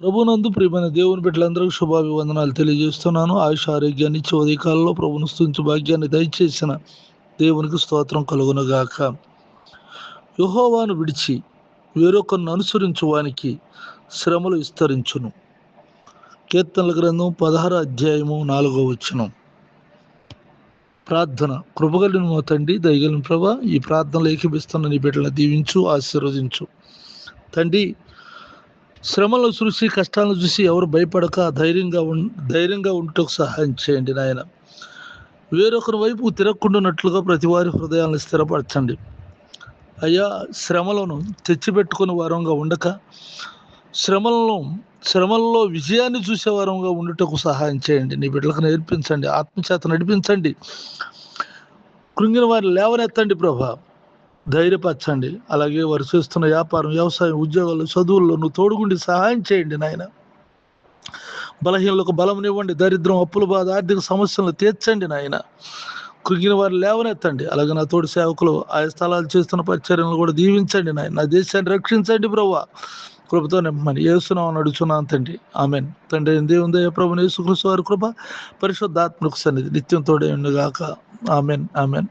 ప్రభునందు ప్రియమైన దేవుని బిడ్డలందరికీ శుభాభివందనాలు తెలియజేస్తున్నాను. ఆయుష ఆరోగ్యాన్ని ఇచ్చి ఉదయకాలంలో ప్రభును స్తుతించు భాగ్యాన్ని దయచేసిన దేవునికి స్తోత్రం కలుగునుగాక. యెహోవాను విడిచి వేరొకరిని అనుసరించు వానికి శ్రమలు విస్తరించును. కీర్తనల గ్రంథం 16 అధ్యాయము 4వ వచనం. ప్రార్థన. కృపగలిగిన మా తండ్రి, దయగలిగిన ప్రభా, ఈ ప్రార్థనలు ఏకీభిస్తున్న నీ బిడ్డలను దీవించు, ఆశీర్వదించు. తండ్రి, శ్రమలను చూసి కష్టాలను చూసి ఎవరు భయపడక ధైర్యంగా ఉంటకు సహాయం చేయండి నాయన. వేరొకరి వైపు తిరగకుండానట్లుగా ప్రతి వారి హృదయాలను స్థిరపరచండి అయ్యా. శ్రమలను తెచ్చిపెట్టుకుని వారంగా ఉండక శ్రమలలో విజయాన్ని చూసే వారంగా ఉండుటకు సహాయం చేయండి. నీ బిడ్డలకు నేర్పించండి, ఆత్మచేత నడిపించండి, కృంగిన వారిని లేవనెత్తండి ప్రభా, ధైర్యపరచండి. అలాగే వారు చేస్తున్న వ్యాపారం, వ్యవసాయం, ఉద్యోగాలు, చదువుల్లో నువ్వు తోడుగుండి సహాయం చేయండి నాయన. బలహీనులకు బలమునివ్వండి, దరిద్రం, అప్పుల బాధ, ఆర్థిక సమస్యలను తీర్చండి నాయన. కృంగిన వారు లేవనెత్తండి. అలాగే నా తోటి సేవకులు ఆయా స్థలాలు చేస్తున్న పరిచర్యలను కూడా దీవించండి నాయన. నా దేశాన్ని రక్షించండి ప్రభా, కృపతో నిమ్మని యేసునామమున అడుగుచున్నాను తండ్రి, ఆమేన్. తండ్రి దేవుని దయ, ప్రభువైన యేసుక్రీస్తు వారి కృప, పరిశుద్ధాత్మకు సన్నిధి నిత్యం తోడే ఉండుగాక. ఆమేన్, ఆమేన్.